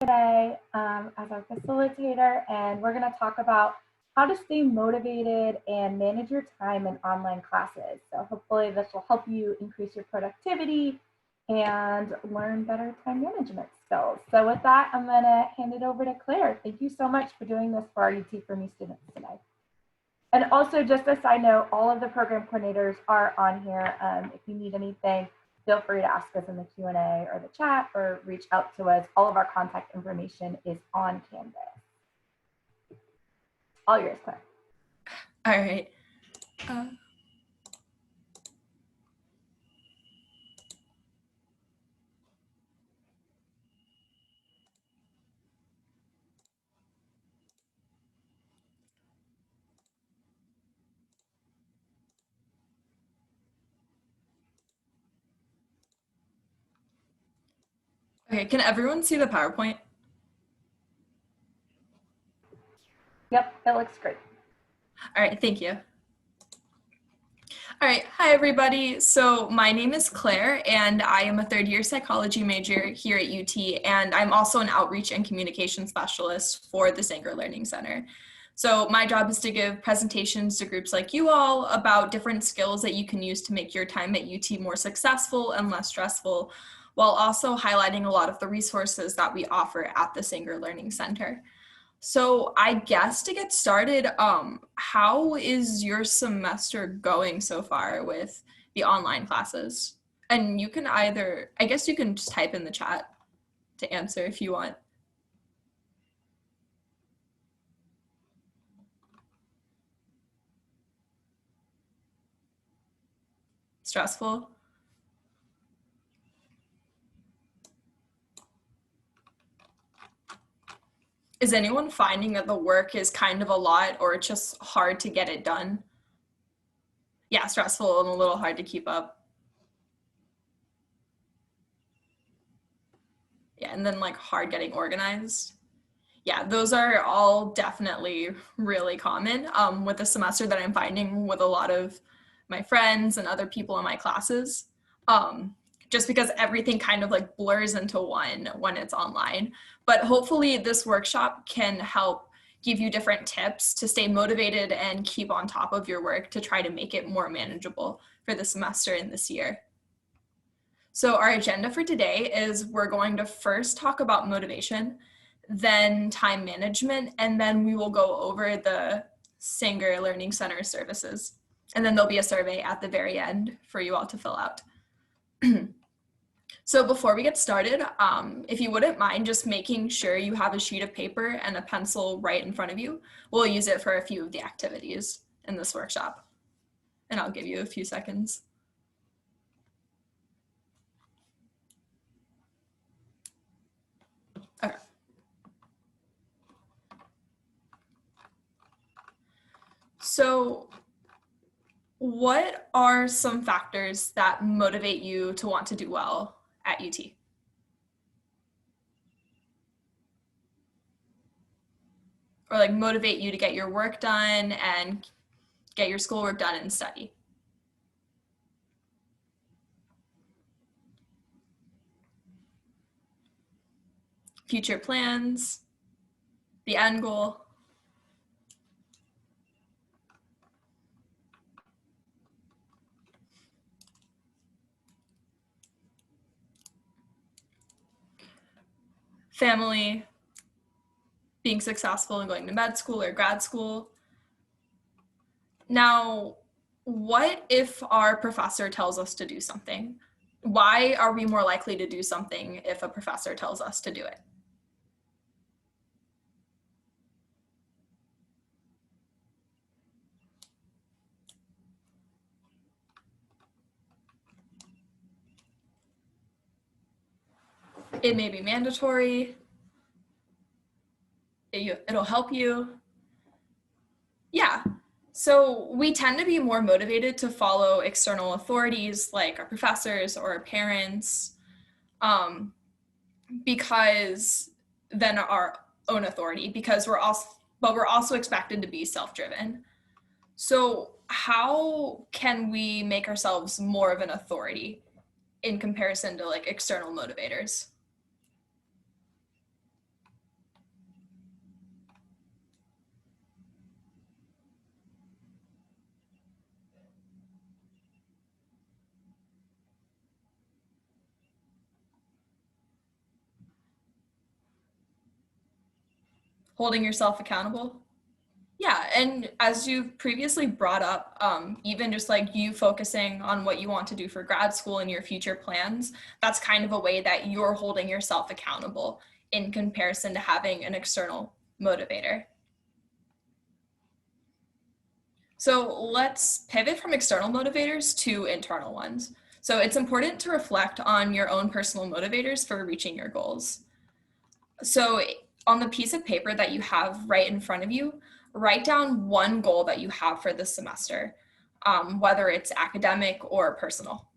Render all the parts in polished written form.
today as our facilitator, and we're going to talk about how to stay motivated and manage your time in online classes. So hopefully this will help you increase your productivity and learn better time management skills. So with that, I'm going to hand it over to Claire. Thank you so much for doing this for our UT for Me students today. And also, just a side note, all of the program coordinators are on here. If you need anything, feel free to ask us in the Q&A or the chat or reach out to us. All of our contact information is on Canvas. All yours, Claire. All right. Okay, can everyone see the PowerPoint? Yep, it looks great. All right, thank you. All right, hi everybody. So my name is Claire and I am a third-year psychology major here at UT, and I'm also an outreach and communication specialist for the Sanger Learning Center. So my job is to give presentations to groups like you all about different skills that you can use to make your time at UT more successful and less stressful, while also highlighting a lot of the resources that we offer at the Sanger Learning Center. So I guess to get started, how is your semester going so far with the online classes? And you can either, I guess you can just type in the chat to answer if you want. Stressful? Is anyone finding that the work is kind of a lot, or it's just hard to get it done? Yeah, stressful and a little hard to keep up. Yeah, and then like hard getting organized. Yeah, those are all definitely really common with the semester that I'm finding with a lot of my friends and other people in my classes. Just because everything kind of like blurs into one when it's online. But hopefully this workshop can help give you different tips to stay motivated and keep on top of your work to try to make it more manageable for the semester and this year. So our agenda for today is we're going to first talk about motivation, then time management, and then we will go over the Sanger Learning Center services. And then there'll be a survey at the very end for you all to fill out. So before we get started, if you wouldn't mind just making sure you have a sheet of paper and a pencil right in front of you, we'll use it for a few of the activities in this workshop. And I'll give you a few seconds. Okay. So what are some factors that motivate you to want to do well at UT? Or like motivate you to get your work done and get your schoolwork done and study? Future plans, the end goal. Family, being successful and going to med school or grad school. Now, what if our professor tells us to do something? Why are we more likely to do something if a professor tells us to do it? It may be mandatory. It'll help you. Yeah. So we tend to be more motivated to follow external authorities like our professors or our parents, because than our own authority, because we're also expected to be self-driven. So how can we make ourselves more of an authority in comparison to like external motivators? Holding yourself accountable. Yeah, and as you previously brought up, even just like you focusing on what you want to do for grad school and your future plans, that's kind of a way that you're holding yourself accountable in comparison to having an external motivator. So let's pivot from external motivators to internal ones. So it's important to reflect on your own personal motivators for reaching your goals. So on the piece of paper that you have right in front of you, write down one goal that you have for this semester, whether it's academic or personal.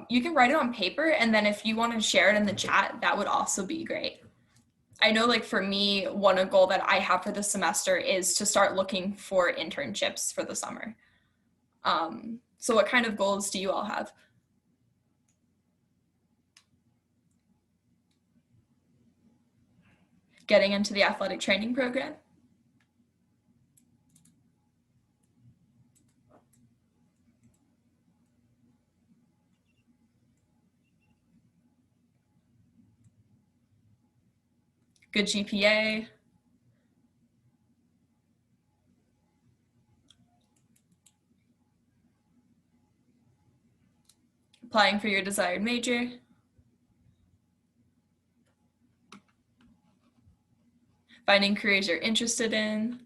You can write it on paper, and then if you want to share it in the chat, that would also be great. I know, like for me, one goal that I have for this semester is to start looking for internships for the summer. So what kind of goals do you all have? Getting into the athletic training program? Good GPA? Applying for your desired major? Finding careers you're interested in?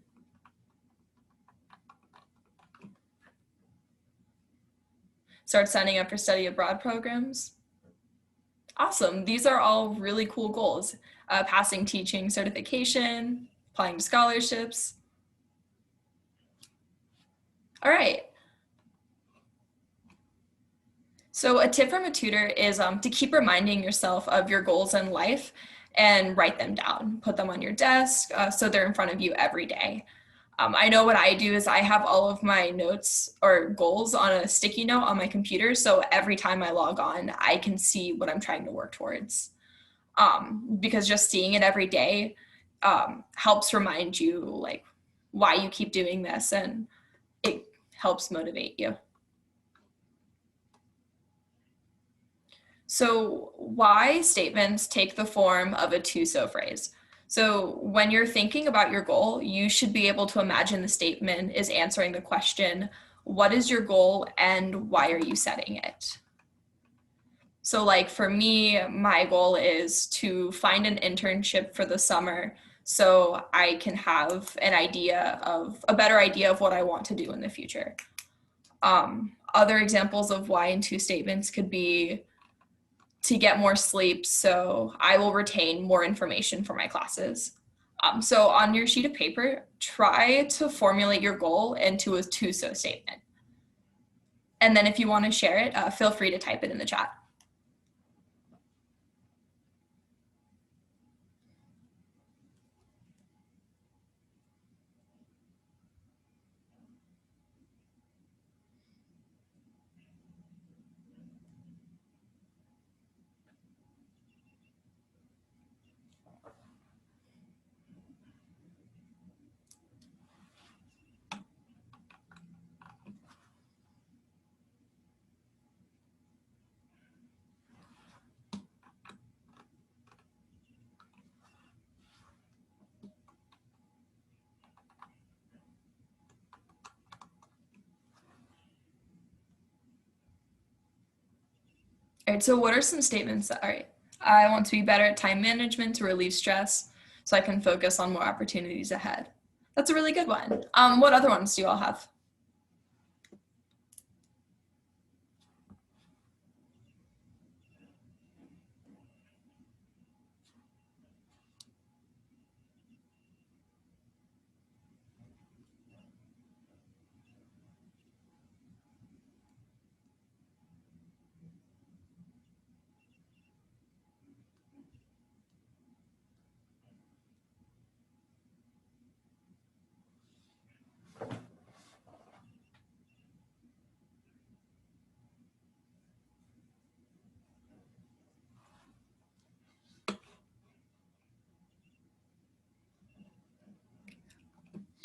Start signing up for study abroad programs? Awesome. These are all really cool goals. Passing teaching certification, applying to scholarships. All right. So a tip from a tutor is to keep reminding yourself of your goals in life and write them down. Put them on your desk so they're in front of you every day. I know what I do is I have all of my notes or goals on a sticky note on my computer. So every time I log on, I can see what I'm trying to work towards. Because just seeing it every day helps remind you like why you keep doing this, and it helps motivate you. So why statements take the form of a to-so phrase. So when you're thinking about your goal, you should be able to imagine the statement is answering the question, what is your goal and why are you setting it? So like for me, my goal is to find an internship for the summer so I can have a better idea of what I want to do in the future. Other examples of why in two statements could be to get more sleep so I will retain more information for my classes. So on your sheet of paper, try to formulate your goal into a to-so statement. And then if you want to share it, feel free to type it in the chat. All right, so what are some statements that, all right, I want to be better at time management to relieve stress so I can focus on more opportunities ahead. That's a really good one. What other ones do you all have?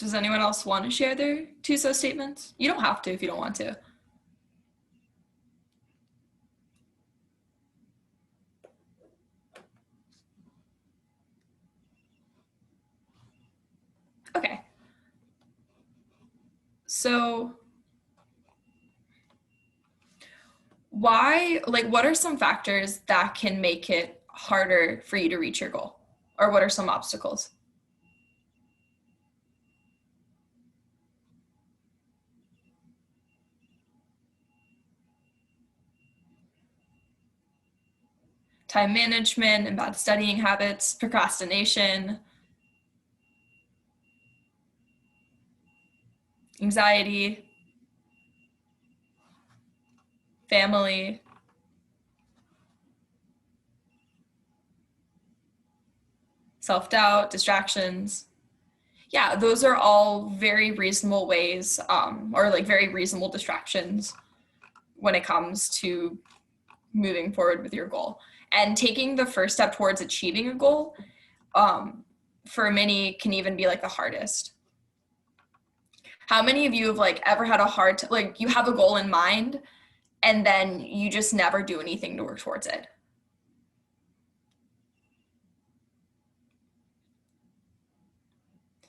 Does anyone else want to share their TUSO statements? You don't have to if you don't want to. Okay. So what are some factors that can make it harder for you to reach your goal? Or what are some obstacles? Time management and bad studying habits, procrastination, anxiety, family, self-doubt, distractions. Yeah, those are all very reasonable ways, or like very reasonable distractions when it comes to moving forward with your goal. And taking the first step towards achieving a goal, for many can even be like the hardest. How many of you have like ever had a hard time, like you have a goal in mind and then you just never do anything to work towards it?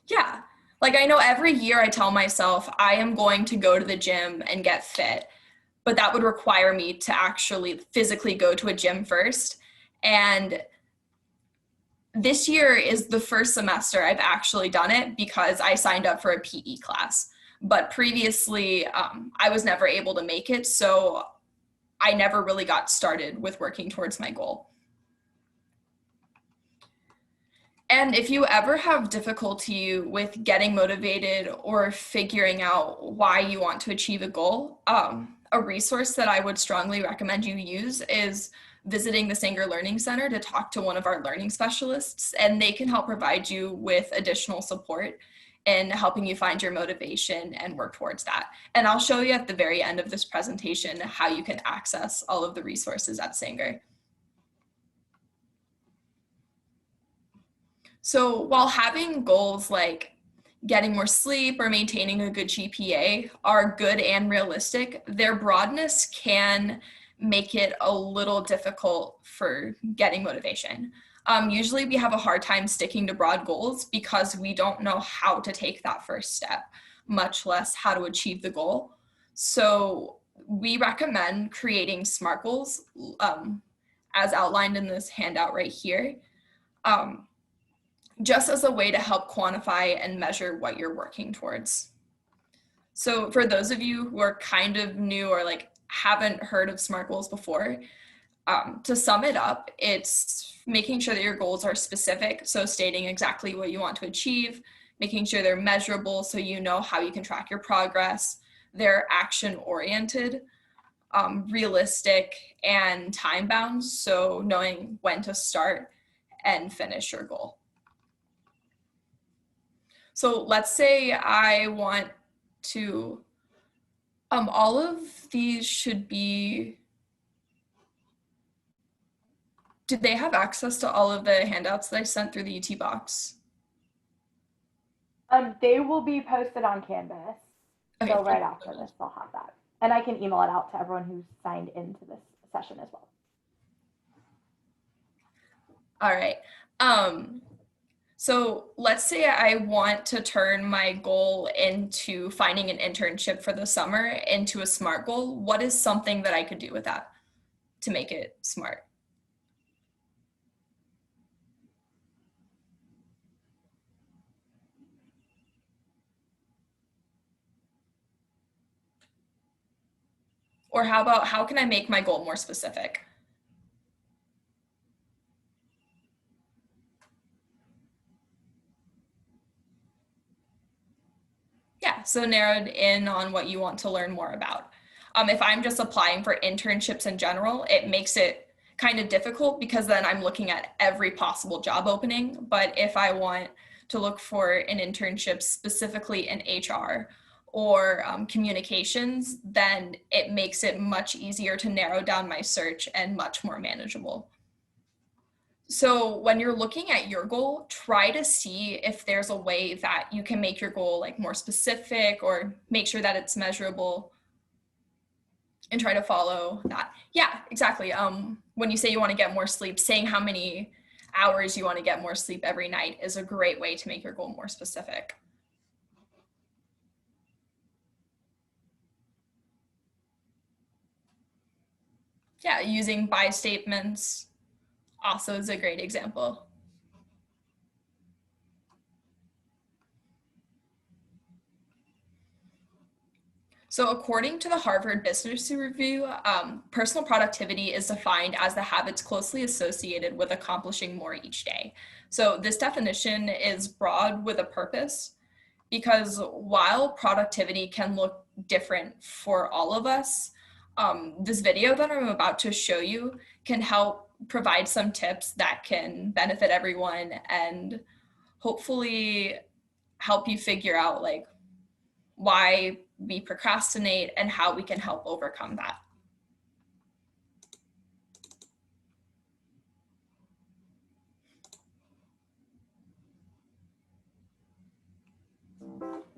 Yeah, like I know every year I tell myself I am going to go to the gym and get fit, but that would require me to actually physically go to a gym first. And this year is the first semester I've actually done it because I signed up for a PE class. But previously, I was never able to make it, so I never really got started with working towards my goal. And if you ever have difficulty with getting motivated or figuring out why you want to achieve a goal, a resource that I would strongly recommend you use is visiting the Sanger Learning Center to talk to one of our learning specialists, and they can help provide you with additional support in helping you find your motivation and work towards that. And I'll show you at the very end of this presentation how you can access all of the resources at Sanger. So while having goals like getting more sleep or maintaining a good GPA are good and realistic, their broadness can make it a little difficult for getting motivation. Usually we have a hard time sticking to broad goals because we don't know how to take that first step, much less how to achieve the goal. So we recommend creating SMART goals, as outlined in this handout right here, just as a way to help quantify and measure what you're working towards. So for those of you who are kind of new or like haven't heard of SMART goals before, to sum it up, it's making sure that your goals are specific, so stating exactly what you want to achieve, making sure they're measurable so you know how you can track your progress, they're action-oriented, realistic, and time-bound, so knowing when to start and finish your goal. So let's say I want to, all of these should be, did they have access to all of the handouts that I sent through the UT box? They will be posted on Canvas. Okay. So right after this, they'll have that. And I can email it out to everyone who's signed into this session as well. All right. So let's say I want to turn my goal into finding an internship for the summer into a SMART goal. What is something that I could do with that to make it SMART? Or how about, how can I make my goal more specific? Yeah, so narrowed in on what you want to learn more about. If I'm just applying for internships in general, it makes it kind of difficult because then I'm looking at every possible job opening. But if I want to look for an internship specifically in HR or communications, then it makes it much easier to narrow down my search and much more manageable. So when you're looking at your goal, try to see if there's a way that you can make your goal like more specific or make sure that it's measurable and try to follow that. Yeah, exactly. When you say you want to get more sleep, saying how many hours you want to get more sleep every night is a great way to make your goal more specific. Yeah, using by statements also is a great example. So according to the Harvard Business Review, personal productivity is defined as the habits closely associated with accomplishing more each day. So this definition is broad with a purpose because while productivity can look different for all of us, this video that I'm about to show you can help provide some tips that can benefit everyone and hopefully help you figure out like why we procrastinate and how we can help overcome that.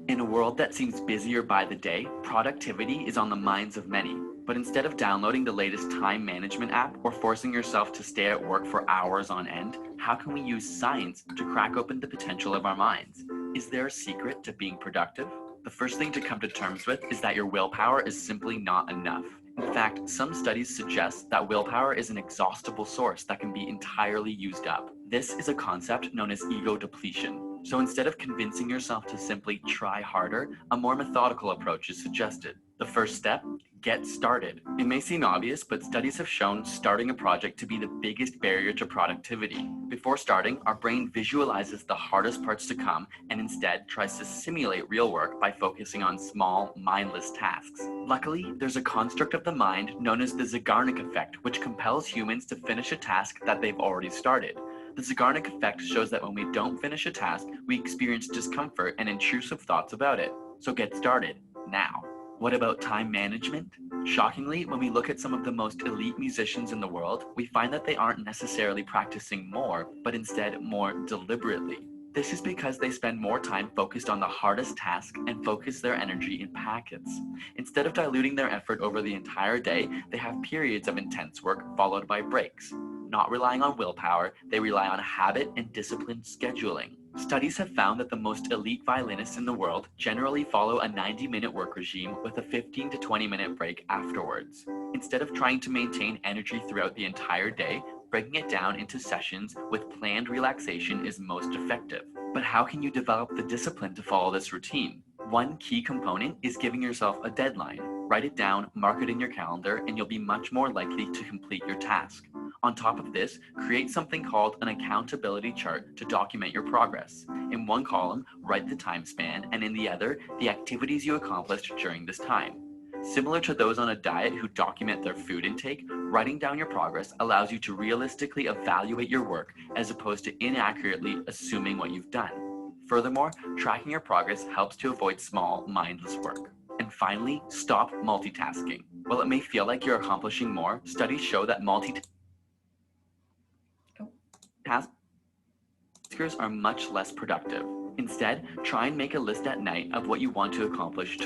In a world that seems busier by the day, productivity is on the minds of many. But instead of downloading the latest time management app or forcing yourself to stay at work for hours on end, how can we use science to crack open the potential of our minds? Is there a secret to being productive? The first thing to come to terms with is that your willpower is simply not enough. In fact, some studies suggest that willpower is an exhaustible source that can be entirely used up. This is a concept known as ego depletion. So instead of convincing yourself to simply try harder, a more methodical approach is suggested. The first step, get started. It may seem obvious, but studies have shown starting a project to be the biggest barrier to productivity. Before starting, our brain visualizes the hardest parts to come and instead tries to simulate real work by focusing on small, mindless tasks. Luckily, there's a construct of the mind known as the Zeigarnik effect, which compels humans to finish a task that they've already started. The Zeigarnik effect shows that when we don't finish a task, we experience discomfort and intrusive thoughts about it. So get started now. What about time management? Shockingly, when we look at some of the most elite musicians in the world, we find that they aren't necessarily practicing more, but instead more deliberately. This is because they spend more time focused on the hardest task and focus their energy in packets. Instead of diluting their effort over the entire day, they have periods of intense work followed by breaks. Not relying on willpower, they rely on habit and disciplined scheduling. Studies have found that the most elite violinists in the world generally follow a 90-minute work regime with a 15 to 20-minute break afterwards. Instead of trying to maintain energy throughout the entire day, breaking it down into sessions with planned relaxation is most effective. But how can you develop the discipline to follow this routine? One key component is giving yourself a deadline. Write it down, mark it in your calendar, and you'll be much more likely to complete your task. On top of this, create something called an accountability chart to document your progress. In one column, write the time span, and in the other, the activities you accomplished during this time. Similar to those on a diet who document their food intake, writing down your progress allows you to realistically evaluate your work as opposed to inaccurately assuming what you've done. Furthermore, tracking your progress helps to avoid small, mindless work. And finally, stop multitasking. While it may feel like you're accomplishing more, studies show that multitaskers are much less productive. Instead, try and make a list at night of what you want to accomplish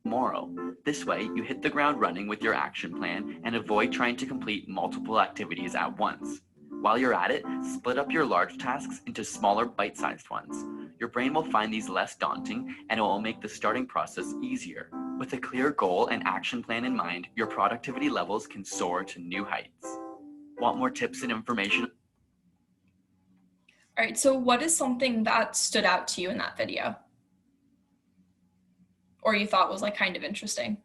tomorrow. This way, you hit the ground running with your action plan and avoid trying to complete multiple activities at once. While you're at it, split up your large tasks into smaller bite-sized ones. Your brain will find these less daunting and it will make the starting process easier. With a clear goal and action plan in mind, your productivity levels can soar to new heights. Want more tips and information? All right, so what is something that stood out to you in that video? Or you thought was like kind of interesting?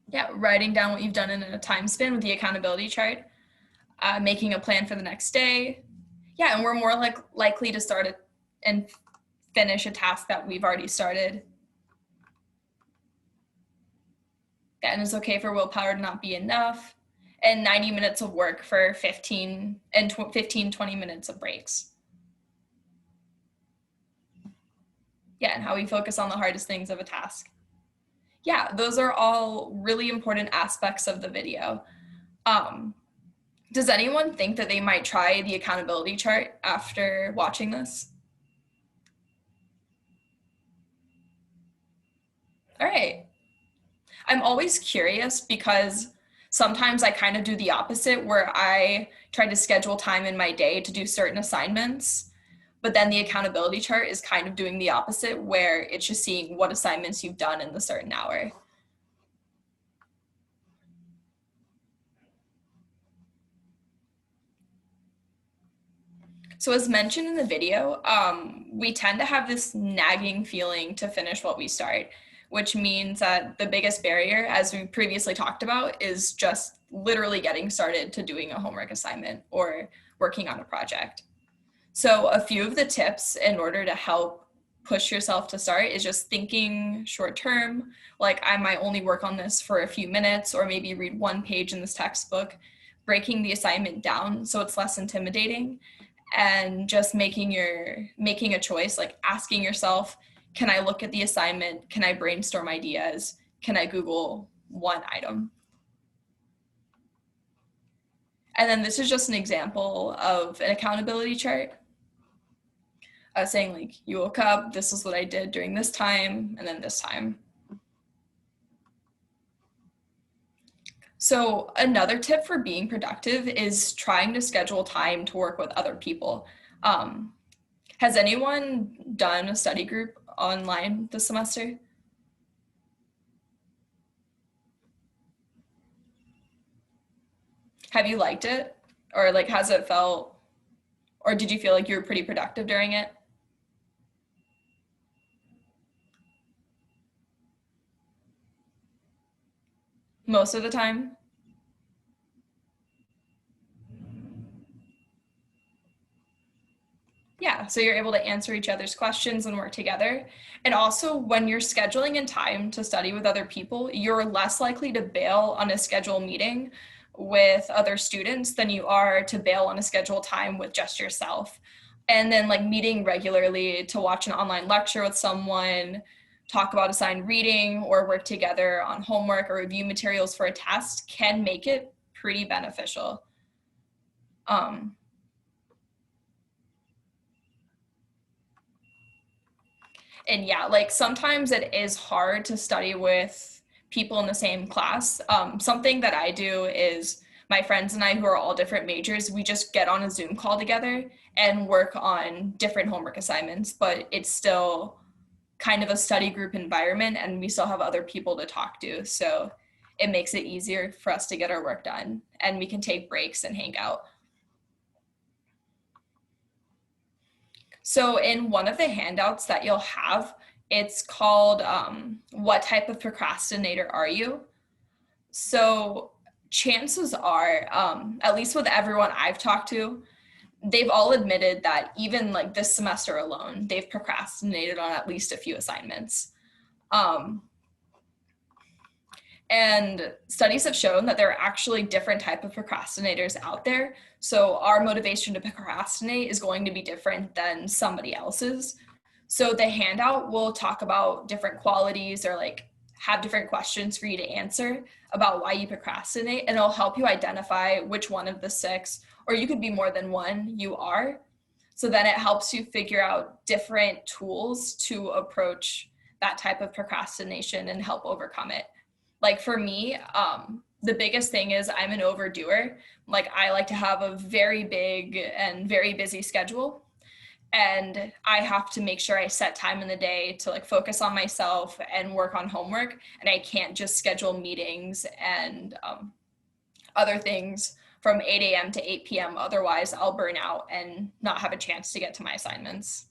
Yeah, writing down what you've done in a time span with the accountability chart, making a plan for the next day. Yeah, and we're more likely to start it and finish a task that we've already started. Yeah, and it's okay for willpower to not be enough. And 90 minutes of work for 15 and 15, 20 minutes of breaks. Yeah, and how we focus on the hardest things of a task. Yeah, those are all really important aspects of the video. Does anyone think that they might try the accountability chart after watching this? All right. I'm always curious because sometimes I kind of do the opposite where I try to schedule time in my day to do certain assignments, but then the accountability chart is kind of doing the opposite where it's just seeing what assignments you've done in the certain hour. So as mentioned in the video, we tend to have this nagging feeling to finish what we start, which means that the biggest barrier, as we previously talked about, is just literally getting started to doing a homework assignment or working on a project. So a few of the tips in order to help push yourself to start is just thinking short term, like I might only work on this for a few minutes or maybe read one page in this textbook, breaking the assignment down so it's less intimidating, and just making a choice, like asking yourself, can I look at the assignment? Can I brainstorm ideas? Can I Google one item? And then this is just an example of an accountability chart. Saying like, you woke up, this is what I did during this time, and then this time. So another tip for being productive is trying to schedule time to work with other people. Has anyone done a study group online this semester? Have you liked it? Or like, has it felt, or did you feel like you were pretty productive during it? Most of the time? Yeah, so you're able to answer each other's questions and work together. And also, when you're scheduling in time to study with other people, you're less likely to bail on a scheduled meeting with other students than you are to bail on a scheduled time with just yourself. And then like meeting regularly to watch an online lecture with someone, talk about assigned reading, or work together on homework or review materials for a test can make it pretty beneficial. And yeah, like sometimes it is hard to study with people in the same class. Something that I do is my friends and I, who are all different majors, we just get on a Zoom call together and work on different homework assignments, but it's still kind of a study group environment and we still have other people to talk to. So it makes it easier for us to get our work done and we can take breaks and hang out. So in one of the handouts that you'll have, it's called What Type of Procrastinator Are You? So chances are, at least with everyone I've talked to, they've all admitted that even like this semester alone, they've procrastinated on at least a few assignments. And studies have shown that there are actually different type of procrastinators out there. So our motivation to procrastinate is going to be different than somebody else's. So the handout will talk about different qualities or like have different questions for you to answer about why you procrastinate, and it'll help you identify which one of the 6, or you could be more than one, you are. So then it helps you figure out different tools to approach that type of procrastination and help overcome it. Like for me, the biggest thing is I'm an overdoer. Like I like to have a very big and very busy schedule. And I have to make sure I set time in the day to like focus on myself and work on homework. And I can't just schedule meetings and other things from 8 a.m. to 8 p.m. Otherwise, I'll burn out and not have a chance to get to my assignments.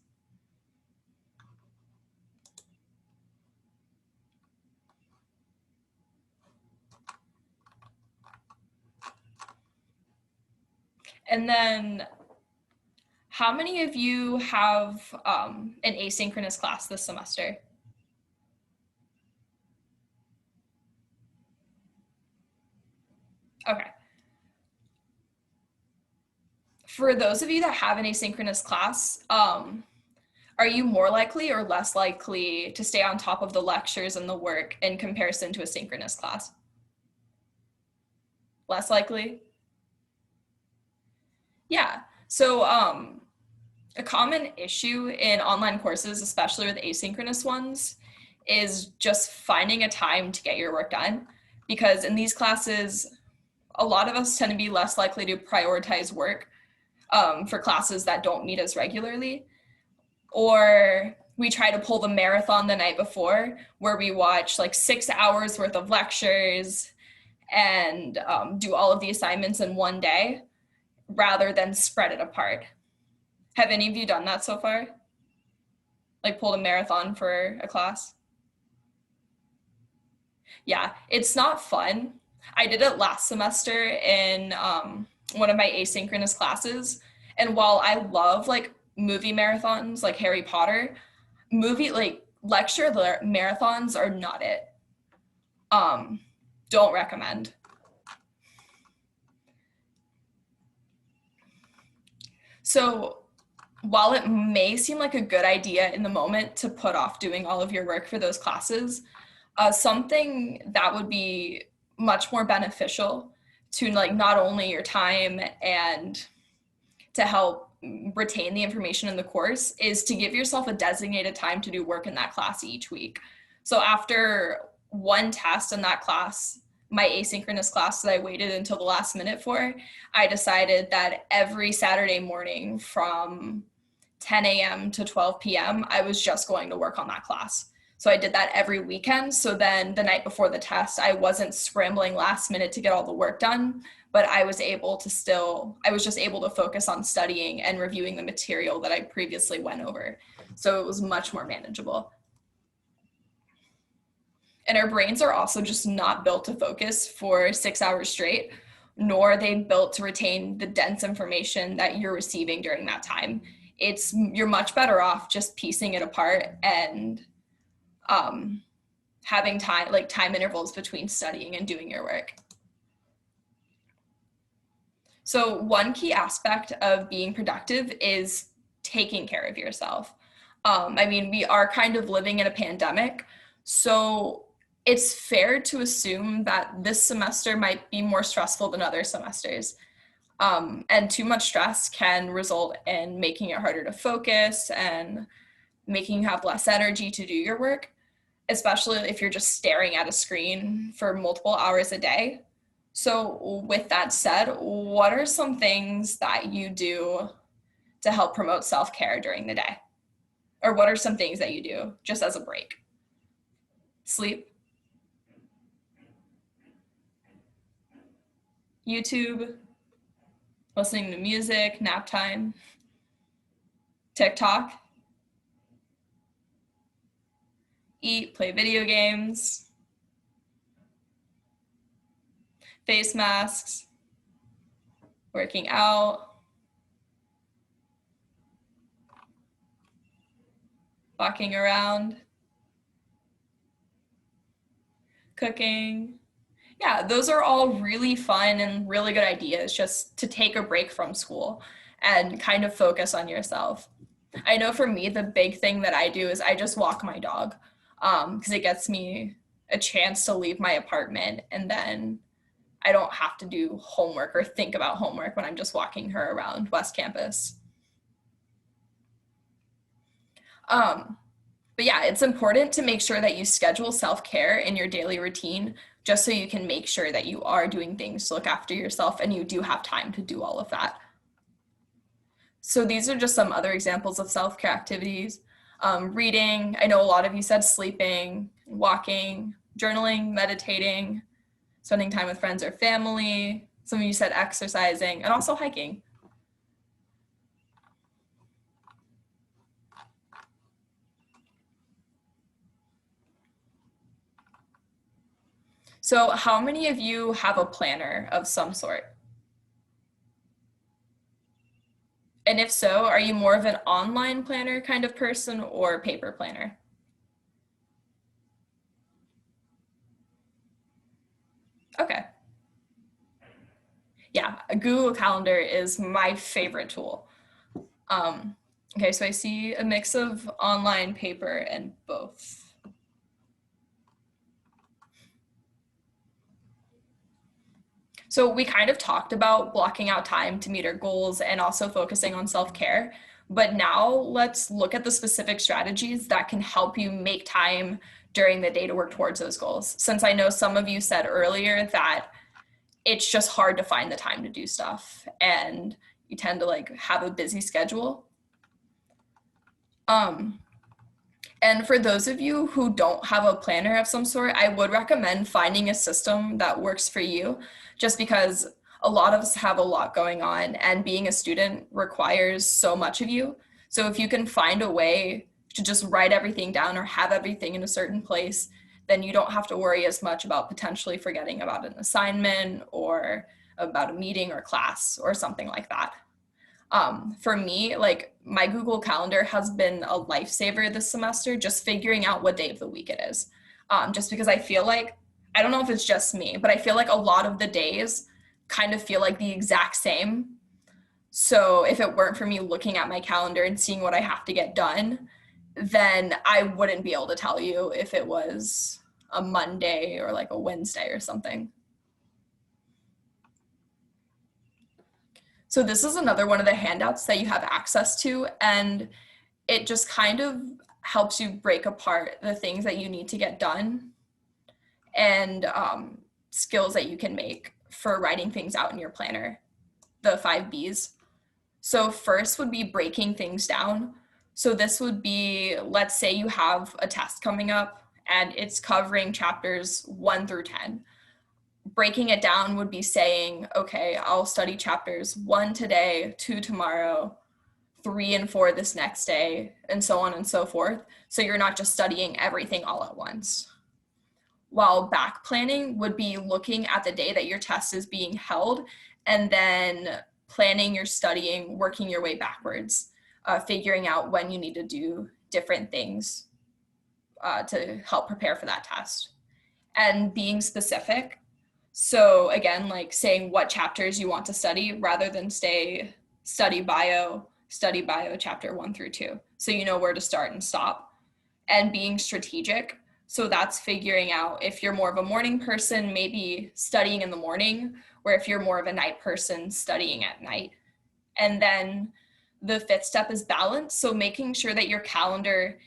And then how many of you have an asynchronous class this semester? Okay. For those of you that have an asynchronous class, are Are you more likely or less likely to stay on top of the lectures and the work in comparison to a synchronous class? Less likely? Yeah. So a common issue in online courses, especially with asynchronous ones, is just finding a time to get your work done. Because in these classes, a lot of us tend to be less likely to prioritize work for classes that don't meet as regularly. Or we try to pull the marathon the night before, where we watch like 6 hours worth of lectures and do all of the assignments in one day rather than spread it apart. Have any of you done that so far? Like pulled a marathon for a class? Yeah, it's not fun. I did it last semester in one of my asynchronous classes. And while I love like movie marathons like Harry Potter, lecture marathons are not it. Don't recommend. So while it may seem like a good idea in the moment to put off doing all of your work for those classes, something that would be much more beneficial to like not only your time and to help retain the information in the course is to give yourself a designated time to do work in that class each week. So after one test in that class, my asynchronous class that I waited until the last minute for, I decided that every Saturday morning from 10 a.m. to 12 p.m., I was just going to work on that class. So I did that every weekend. So then the night before the test, I wasn't scrambling last minute to get all the work done, but I was just able to focus on studying and reviewing the material that I previously went over. So it was much more manageable. And our brains are also just not built to focus for 6 hours straight, nor are they built to retain the dense information that you're receiving during that time. You're much better off just piecing it apart and having time intervals between studying and doing your work. So one key aspect of being productive is taking care of yourself. We are kind of living in a pandemic, so it's fair to assume that this semester might be more stressful than other semesters. And too much stress can result in making it harder to focus and making you have less energy to do your work, especially if you're just staring at a screen for multiple hours a day. So with that said, what are some things that you do to help promote self-care during the day? Or what are some things that you do just as a break? Sleep? YouTube? Listening to music, nap time? TikTok? Eat, play video games? Face masks? Working out? Walking around? Cooking? Yeah, those are all really fun and really good ideas just to take a break from school and kind of focus on yourself. I know for me, the big thing that I do is I just walk my dog because it gets me a chance to leave my apartment, and then I don't have to do homework or think about homework when I'm just walking her around West Campus. But yeah, it's important to make sure that you schedule self-care in your daily routine just so you can make sure that you are doing things to look after yourself and you do have time to do all of that. So these are just some other examples of self-care activities. Reading, I know a lot of you said sleeping, walking, journaling, meditating, spending time with friends or family. Some of you said exercising, and also hiking. So how many of you have a planner of some sort? And if so, are you more of an online planner kind of person or paper planner? Okay. Yeah, a Google Calendar is my favorite tool. Okay, so I see a mix of online, paper, and both. So we kind of talked about blocking out time to meet our goals and also focusing on self-care. But now let's look at the specific strategies that can help you make time during the day to work towards those goals. Since I know some of you said earlier that it's just hard to find the time to do stuff and you tend to like have a busy schedule. And for those of you who don't have a planner of some sort, I would recommend finding a system that works for you, just because a lot of us have a lot going on and being a student requires so much of you. So if you can find a way to just write everything down or have everything in a certain place, then you don't have to worry as much about potentially forgetting about an assignment or about a meeting or class or something like that. For me, like my Google Calendar has been a lifesaver this semester, just figuring out what day of the week it is. Just because I feel like, I don't know if it's just me, but I feel like a lot of the days kind of feel like the exact same. So if it weren't for me looking at my calendar and seeing what I have to get done, then I wouldn't be able to tell you if it was a Monday or like a Wednesday or something. So this is another one of the handouts that you have access to, and it just kind of helps you break apart the things that you need to get done and skills that you can make for writing things out in your planner, the 5 Bs. So first would be breaking things down. So this would be, let's say you have a test coming up and it's covering chapters 1 through 10. Breaking it down would be saying, okay, I'll study chapters 1 today, 2 tomorrow, 3 and 4 this next day, and so on and so forth. So you're not just studying everything all at once. While back planning would be looking at the day that your test is being held and then planning your studying, working your way backwards, figuring out when you need to do different things to help prepare for that test. And being specific. So again, like saying what chapters you want to study rather than study bio chapter 1 through 2. So you know where to start and stop. And being strategic. So that's figuring out if you're more of a morning person, maybe studying in the morning, or if you're more of a night person, studying at night. And then the 5th step is balance. So making sure that your calendar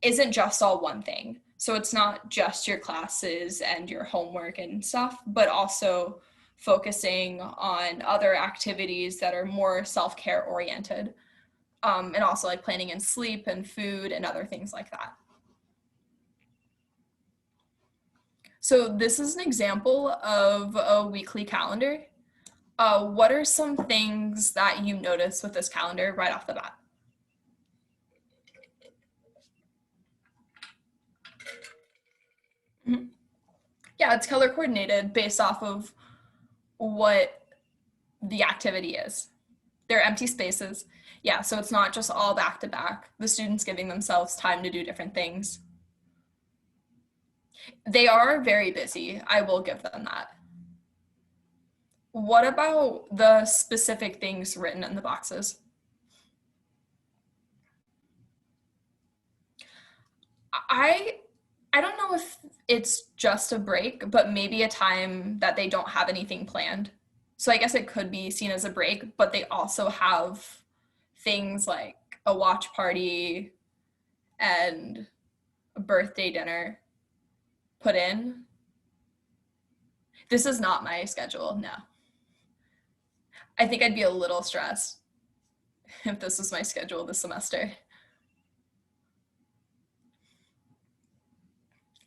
isn't just all one thing. So it's not just your classes and your homework and stuff, but also focusing on other activities that are more self-care oriented. And also like planning in sleep and food and other things like that. So this is an example of a weekly calendar. What are some things that you notice with this calendar right off the bat? Yeah, it's color coordinated based off of what the activity is. They're empty spaces. Yeah, so it's not just all back to back. The students giving themselves time to do different things. They are very busy. I will give them that. What about the specific things written in the boxes? I don't know if it's just a break, but maybe a time that they don't have anything planned. So I guess it could be seen as a break, but they also have things like a watch party and a birthday dinner put in. This is not my schedule, no. I think I'd be a little stressed if this was my schedule this semester.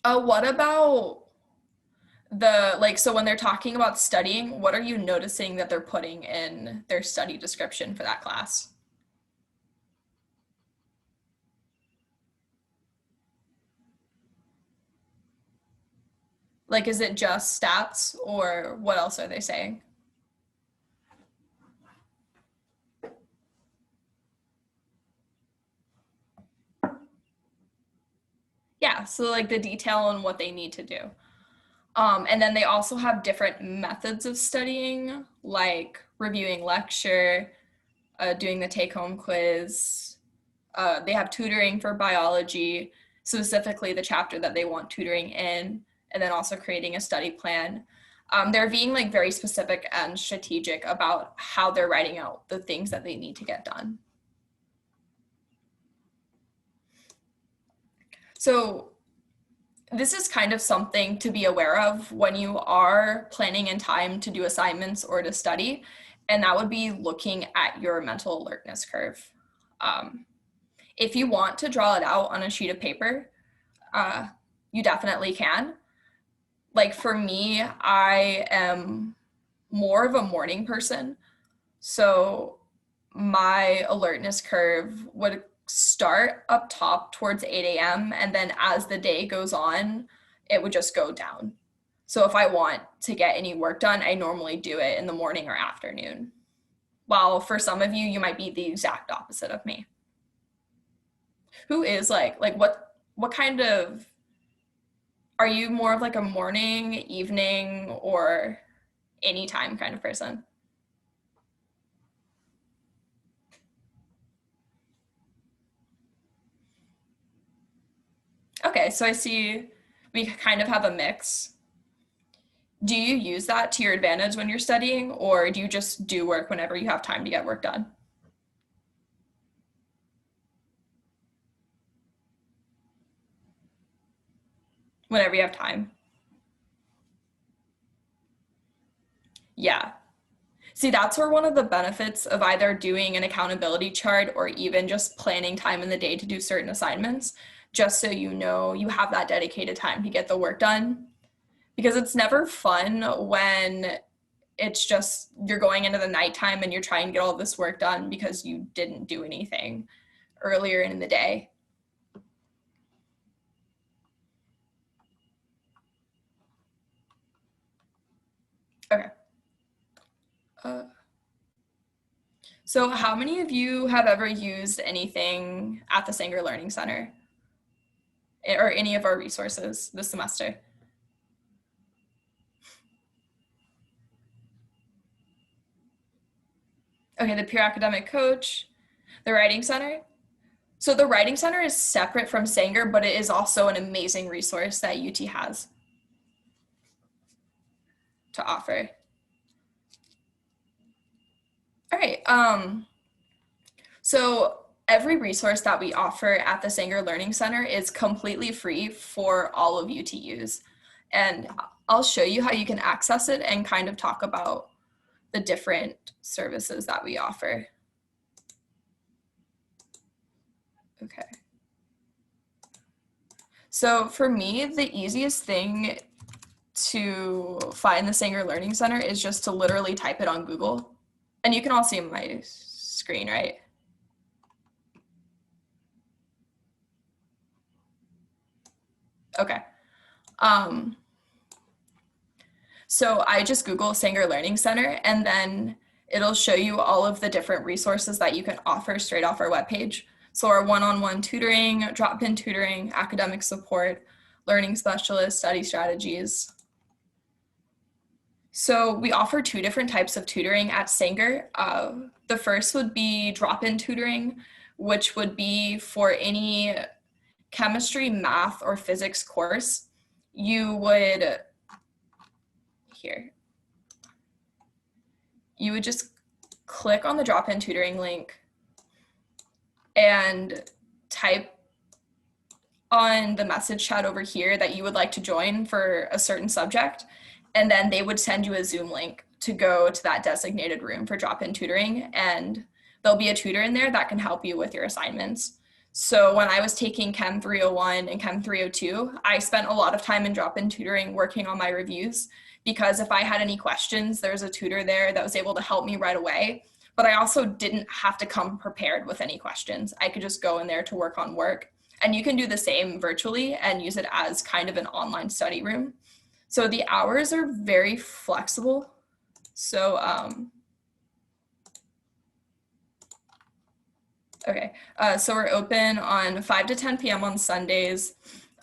What about so when they're talking about studying, what are you noticing that they're putting in their study description for that class? Like, is it just stats or what else are they saying? Yeah, so like the detail on what they need to do. And then they also have different methods of studying, like reviewing lecture, doing the take-home quiz, They have tutoring for biology, specifically the chapter that they want tutoring in, and then also creating a study plan. They're being like very specific and strategic about how they're writing out the things that they need to get done. So this is kind of something to be aware of when you are planning in time to do assignments or to study, and that would be looking at your mental alertness curve. If you want to draw it out on a sheet of paper, you definitely can. Like for me, I am more of a morning person, so my alertness curve would start up top towards 8 a.m. and then as the day goes on, it would just go down. So if I want to get any work done, I normally do it in the morning or afternoon. While for some of you, you might be the exact opposite of me. Who is like what kind of, are you more of like a morning, evening, or anytime kind of person? Okay, so I see we kind of have a mix. Do you use that to your advantage when you're studying, or do you just do work whenever you have time to get work done? Whenever you have time. Yeah. See, that's where one of the benefits of either doing an accountability chart or even just planning time in the day to do certain assignments, just so you know you have that dedicated time to get the work done. Because it's never fun when it's just you're going into the nighttime and you're trying to get all this work done because you didn't do anything earlier in the day. Okay. So how many of you have ever used anything at the Sanger Learning Center or any of our resources this semester? Okay, the Peer Academic Coach, the Writing Center. So the Writing Center is separate from Sanger, but it is also an amazing resource that UT has to offer. All right, so every resource that we offer at the Sanger Learning Center is completely free for all of you to use. And I'll show you how you can access it and kind of talk about the different services that we offer. Okay. So for me, the easiest thing to find the Sanger Learning Center is just to literally type it on Google. And you can all see my screen, right? Okay. So I just Google Sanger Learning Center, and then it'll show you all of the different resources that you can offer straight off our webpage. So our one-on-one tutoring, drop-in tutoring, academic support, learning specialists, study strategies. So we offer two different types of tutoring at Sanger. The first would be drop-in tutoring, which would be for any chemistry, math, or physics course. You would, you would just click on the drop-in tutoring link and type on the message chat over here that you would like to join for a certain subject, and then they would send you a Zoom link to go to that designated room for drop-in tutoring, and there'll be a tutor in there that can help you with your assignments. So when I was taking Chem 301 and Chem 302, I spent a lot of time in drop-in tutoring working on my reviews, because if I had any questions, there's a tutor there that was able to help me right away. But I also didn't have to come prepared with any questions. I could just go in there to work on work. And you can do the same virtually and use it as kind of an online study room. So the hours are very flexible. So, so we're open on 5 to 10 p.m. on Sundays.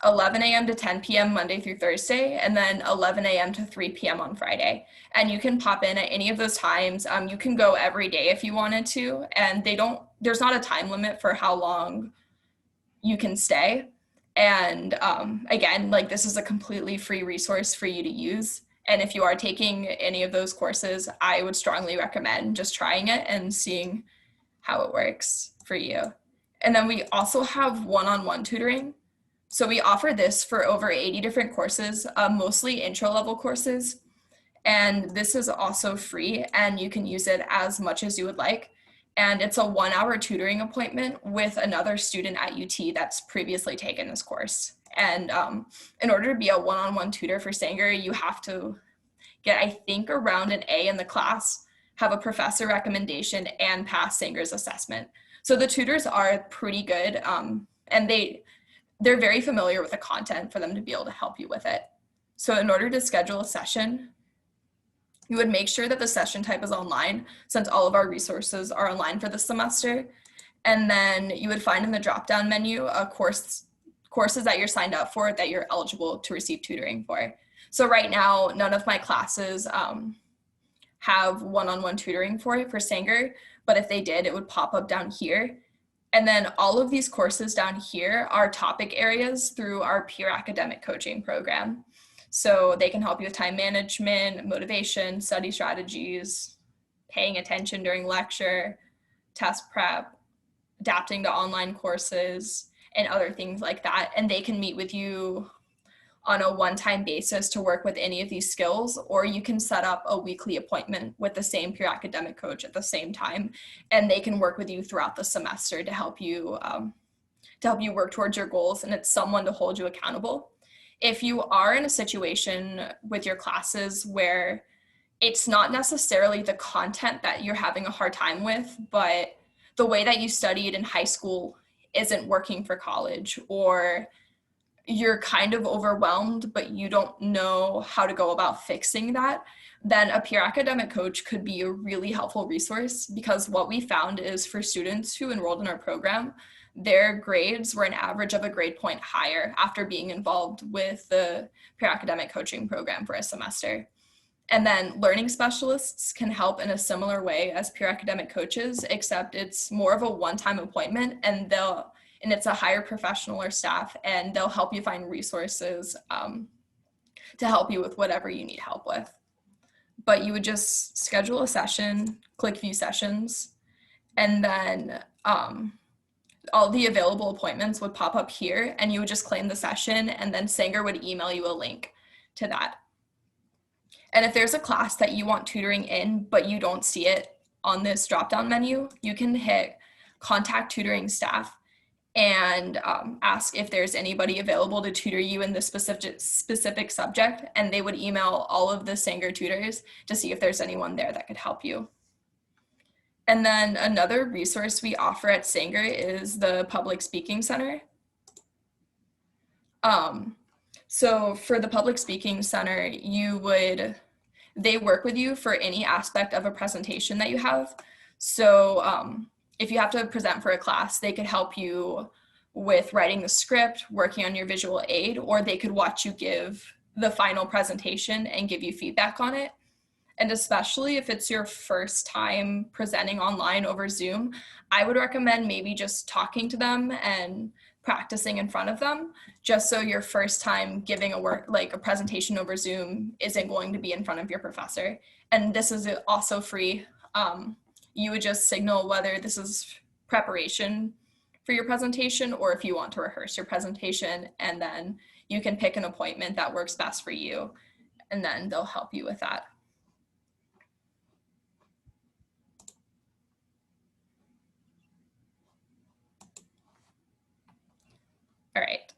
11 a.m. to 10 p.m. Monday through Thursday, and then 11 a.m. to 3 p.m. on Friday. And you can pop in at any of those times. You can go every day if you wanted to, and there's not a time limit for how long you can stay. And again, like, this is a completely free resource for you to use. And if you are taking any of those courses, I would strongly recommend just trying it and seeing how it works for you. And then we also have one-on-one tutoring. So we offer this for over 80 different courses, mostly intro level courses. And this is also free, and you can use it as much as you would like. And it's a 1-hour tutoring appointment with another student at UT that's previously taken this course. And in order to be a one-on-one tutor for Sanger, you have to get, I think, around an A in the class, have a professor recommendation, and pass Sanger's assessment. So the tutors are pretty good, and they're very familiar with the content for them to be able to help you with it. So in order to schedule a session, you would make sure that the session type is online, since all of our resources are online for the semester. And then you would find in the drop-down menu courses that you're signed up for that you're eligible to receive tutoring for. So right now, none of my classes have one-on-one tutoring for Sanger, but if they did, it would pop up down here. And then all of these courses down here are topic areas through our peer academic coaching program. So they can help you with time management, motivation, study strategies, paying attention during lecture, test prep, adapting to online courses, and other things like that. And they can meet with you on a one-time basis to work with any of these skills, or you can set up a weekly appointment with the same peer academic coach at the same time, and they can work with you throughout the semester to help you work towards your goals, and it's someone to hold you accountable. If you are in a situation with your classes where it's not necessarily the content that you're having a hard time with, but the way that you studied in high school isn't working for college, or you're kind of overwhelmed, but you don't know how to go about fixing that, then a peer academic coach could be a really helpful resource, because what we found is for students who enrolled in our program, their grades were an average of a grade point higher after being involved with the peer academic coaching program for a semester. And then learning specialists can help in a similar way as peer academic coaches, except it's more of a one-time appointment, and it's a higher professional or staff, and they'll help you find resources to help you with whatever you need help with. But you would just schedule a session, click view sessions, and then all the available appointments would pop up here, and you would just claim the session, and then Sanger would email you a link to that. And if there's a class that you want tutoring in, but you don't see it on this drop-down menu, you can hit contact tutoring staff and ask if there's anybody available to tutor you in this specific subject, and they would email all of the Sanger tutors to see if there's anyone there that could help you. And then another resource we offer at Sanger is the Public Speaking Center. So for the Public Speaking Center, they work with you for any aspect of a presentation that you have. So if you have to present for a class, they could help you with writing the script, working on your visual aid, or they could watch you give the final presentation and give you feedback on it. And especially if it's your first time presenting online over Zoom, I would recommend maybe just talking to them and practicing in front of them, just so your first time giving a presentation over Zoom isn't going to be in front of your professor. And this is also free. You would just signal whether this is preparation for your presentation or if you want to rehearse your presentation, and then you can pick an appointment that works best for you, and then they'll help you with that. All right.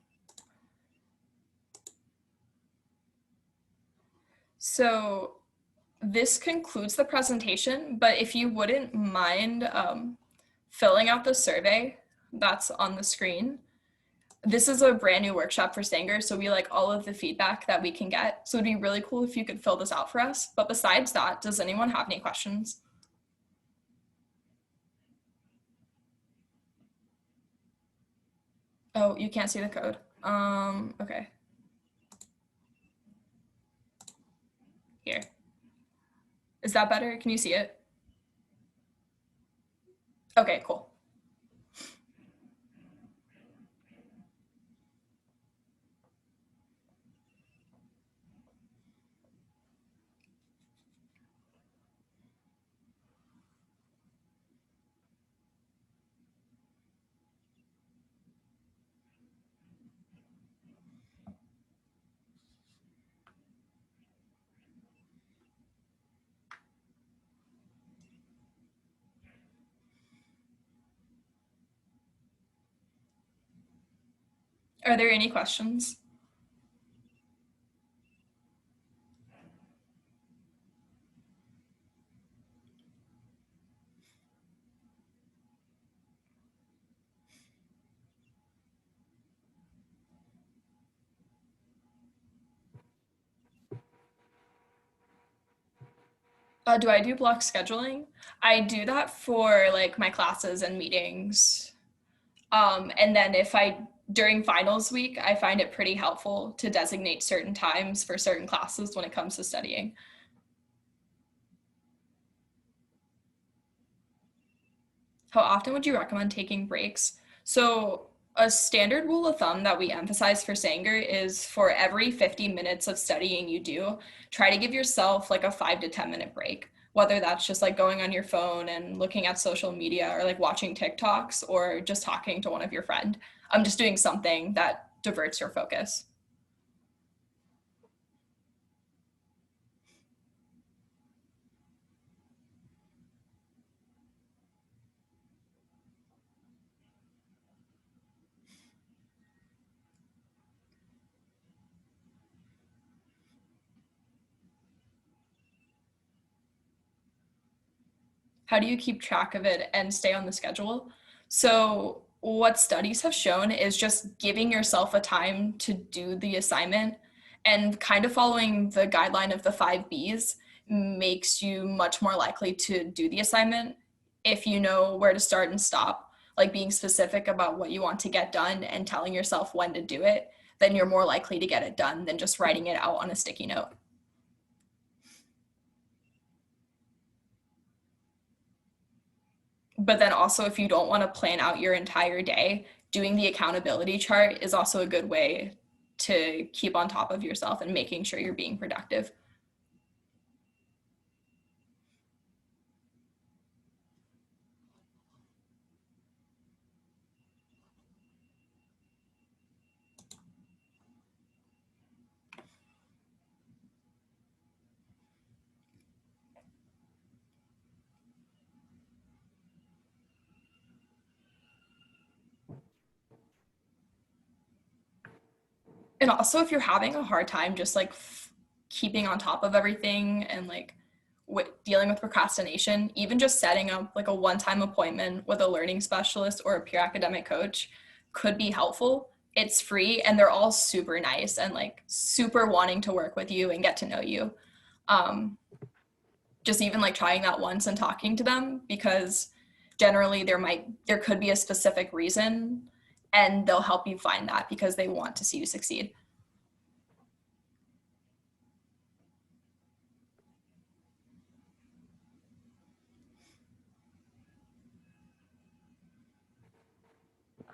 So this concludes the presentation, but if you wouldn't mind filling out the survey that's on the screen. This is a brand new workshop for Sanger, so we like all of the feedback that we can get. So it'd be really cool if you could fill this out for us. But besides that, does anyone have any questions? Oh, you can't see the code. Okay. Here. Is that better? Can you see it? Okay, cool. Are there any questions? Do I do block scheduling? I do that for like my classes and meetings. And then during finals week, I find it pretty helpful to designate certain times for certain classes when it comes to studying. How often would you recommend taking breaks? So a standard rule of thumb that we emphasize for Sanger is for every 50 minutes of studying you do, try to give yourself like a 5 to 10 minute break, whether that's just like going on your phone and looking at social media or like watching TikToks or just talking to one of your friend. I'm just doing something that diverts your focus. How do you keep track of it and stay on the schedule? So what studies have shown is just giving yourself a time to do the assignment and kind of following the guideline of the 5 Bs makes you much more likely to do the assignment if you know where to start and stop, like being specific about what you want to get done and telling yourself when to do it, then you're more likely to get it done than just writing it out on a sticky note. But then also, if you don't want to plan out your entire day, doing the accountability chart is also a good way to keep on top of yourself and making sure you're being productive. And also, if you're having a hard time just like keeping on top of everything and like dealing with procrastination, even just setting up like a one-time appointment with a learning specialist or a peer academic coach could be helpful. It's free and they're all super nice and like super wanting to work with you and get to know you. Just even like trying that once and talking to them, because generally there could be a specific reason and they'll help you find that because they want to see you succeed.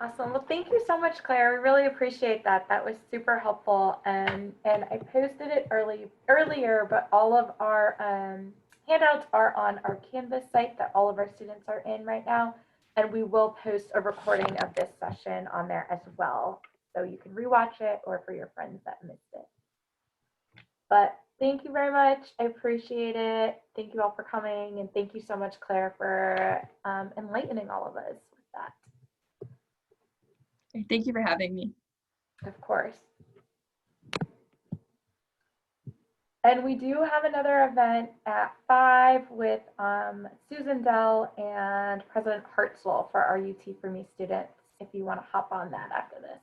Awesome. Well, thank you so much, Claire. We really appreciate that. That was super helpful. And I posted it earlier, but all of our handouts are on our Canvas site that all of our students are in right now. And we will post a recording of this session on there as well. So you can rewatch it or for your friends that missed it. But thank you very much. I appreciate it. Thank you all for coming. And thank you so much, Claire, for enlightening all of us with that. Thank you for having me. Of course. And we do have another event at 5 with Susan Dell and President Hartzell for our UT for Me students if you want to hop on that after this.